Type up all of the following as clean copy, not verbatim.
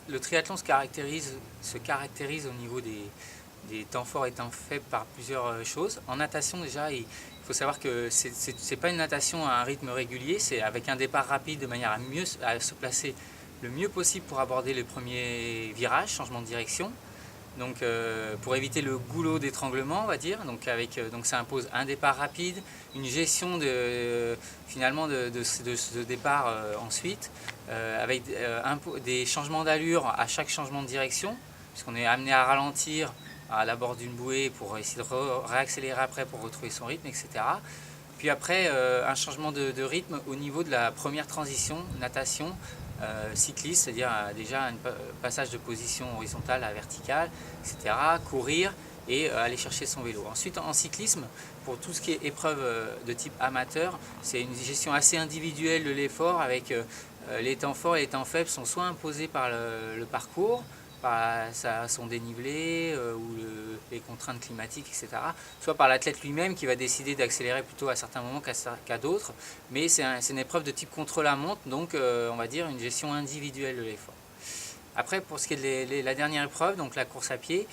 le triathlon se caractérise au niveau des temps forts et temps faibles par plusieurs choses. En natation déjà, il faut savoir que c'est pas une natation à un rythme régulier, c'est avec un départ rapide de manière à se placer le mieux possible pour aborder les premiers virages, changement de direction. Donc pour éviter le goulot d'étranglement, on va dire. Donc ça impose un départ rapide, une gestion finalement de ce départ ensuite, avec des changements d'allure à chaque changement de direction, puisqu'on est amené à ralentir à l'abord d'une bouée pour essayer de réaccélérer après pour retrouver son rythme, etc. Puis après, un changement de rythme au niveau de la première transition, natation, cycliste, c'est-à-dire déjà un passage de position horizontale à verticale, etc., courir et aller chercher son vélo. Ensuite, en cyclisme, pour tout ce qui est épreuve de type amateur, c'est une gestion assez individuelle de l'effort avec les temps forts et les temps faibles sont soit imposés par le parcours, par son dénivelé ou les contraintes climatiques, etc. Soit par l'athlète lui-même qui va décider d'accélérer plutôt à certains moments qu'à d'autres. Mais c'est une épreuve de type contre-la-montre, donc on va dire une gestion individuelle de l'effort. Après, pour ce qui est de la dernière épreuve, donc la course à pied,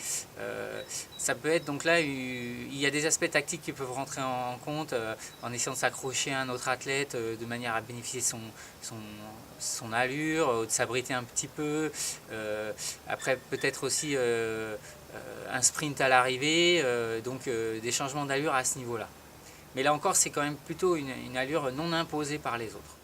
ça peut être, donc là, il y a des aspects tactiques qui peuvent rentrer en compte en essayant de s'accrocher à un autre athlète de manière à bénéficier de son allure, de s'abriter un petit peu. Après, peut-être aussi un sprint à l'arrivée, donc des changements d'allure à ce niveau-là. Mais là encore, c'est quand même plutôt une allure non imposée par les autres.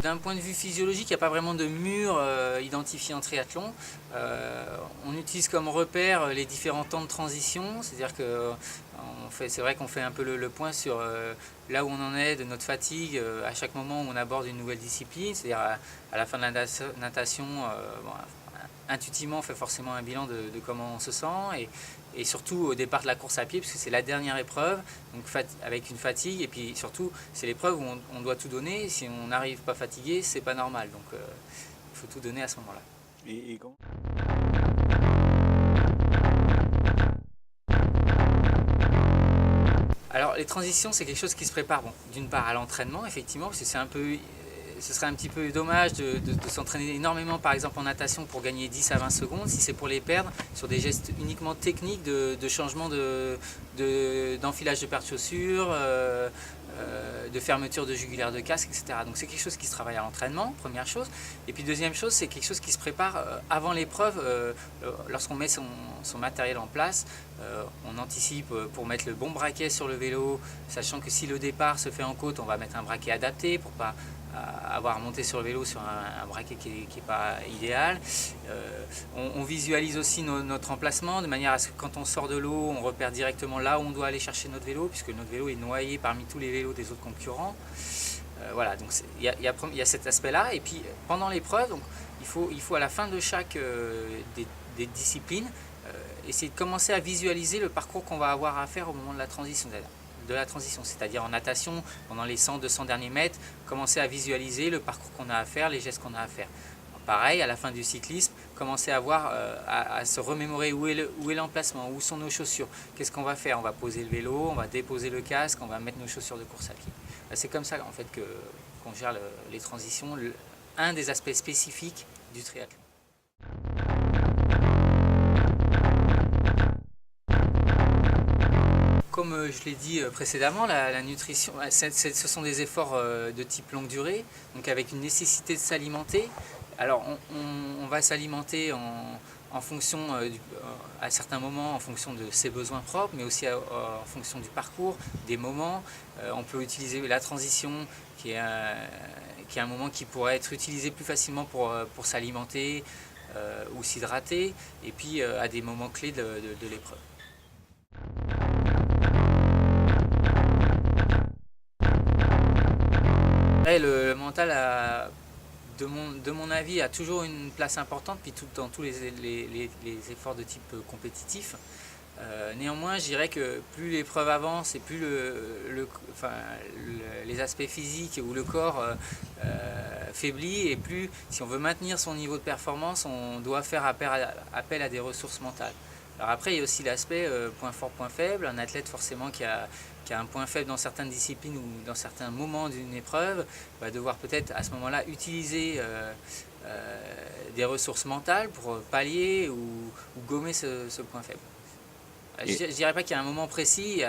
D'un point de vue physiologique, il n'y a pas vraiment de mur identifié en triathlon. On utilise comme repère les différents temps de transition, c'est-à-dire que c'est vrai qu'on fait un peu le point sur là où on en est de notre fatigue à chaque moment où on aborde une nouvelle discipline, c'est-à-dire à la fin de la natation, intuitivement on fait forcément un bilan de comment on se sent et surtout au départ de la course à pied parce que c'est la dernière épreuve donc avec une fatigue et puis surtout c'est l'épreuve où on doit tout donner, si on n'arrive pas fatigué c'est pas normal donc il faut tout donner à ce moment là. Et quand Alors les transitions c'est quelque chose qui se prépare d'une part à l'entraînement effectivement parce que ce serait un petit peu dommage de s'entraîner énormément par exemple en natation pour gagner 10 à 20 secondes si c'est pour les perdre sur des gestes uniquement techniques de changement d'enfilage de paire de chaussures, de fermeture de jugulaire de casque, etc. Donc c'est quelque chose qui se travaille à l'entraînement, première chose. Et puis deuxième chose, c'est quelque chose qui se prépare avant l'épreuve, lorsqu'on met son matériel en place. On anticipe pour mettre le bon braquet sur le vélo, sachant que si le départ se fait en côte, on va mettre un braquet adapté pour pas avoir monté sur le vélo sur un braquet qui n'est pas idéal. On visualise aussi notre emplacement de manière à ce que quand on sort de l'eau, on repère directement là où on doit aller chercher notre vélo, puisque notre vélo est noyé parmi tous les vélos des autres concurrents. Voilà, donc il y a cet aspect-là. Et puis pendant l'épreuve, il faut à la fin de chaque des disciplines essayer de commencer à visualiser le parcours qu'on va avoir à faire au moment de la transition. C'est-à-dire en natation, pendant les 100-200 derniers mètres, commencer à visualiser le parcours qu'on a à faire, les gestes qu'on a à faire. Pareil, à la fin du cyclisme, commencer à se remémorer où est l'emplacement, où sont nos chaussures, qu'est-ce qu'on va faire, on va poser le vélo, on va déposer le casque, on va mettre nos chaussures de course à pied. C'est comme ça en fait qu'on gère les transitions, un des aspects spécifiques du triathlon. Comme je l'ai dit précédemment, la nutrition, ce sont des efforts de type longue durée, donc avec une nécessité de s'alimenter. Alors on va s'alimenter en fonction, à certains moments, en fonction de ses besoins propres, mais aussi en fonction du parcours, des moments. On peut utiliser la transition, qui est un moment qui pourrait être utilisé plus facilement pour s'alimenter ou s'hydrater, et puis à des moments clés de l'épreuve. Le mental, de mon avis, a toujours une place importante, puis dans tous les efforts de type compétitif. Néanmoins, je dirais que plus l'épreuve avance et plus les aspects physiques ou le corps faiblit, et plus, si on veut maintenir son niveau de performance, on doit faire appel à des ressources mentales. Alors après, il y a aussi l'aspect point fort, point faible. Un athlète forcément qui a un point faible dans certaines disciplines ou dans certains moments d'une épreuve va devoir peut-être à ce moment-là utiliser des ressources mentales pour pallier ou gommer ce point faible. Je ne dirais pas qu'il y a un moment précis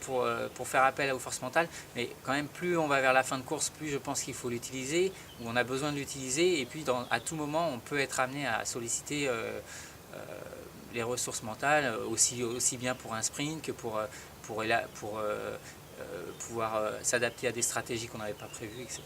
pour faire appel aux forces mentales, mais quand même plus on va vers la fin de course, plus je pense qu'il faut l'utiliser, ou on a besoin de l'utiliser, et puis à tout moment on peut être amené à solliciter les ressources mentales, aussi bien pour un sprint que pour pouvoir s'adapter à des stratégies qu'on n'avait pas prévues, etc.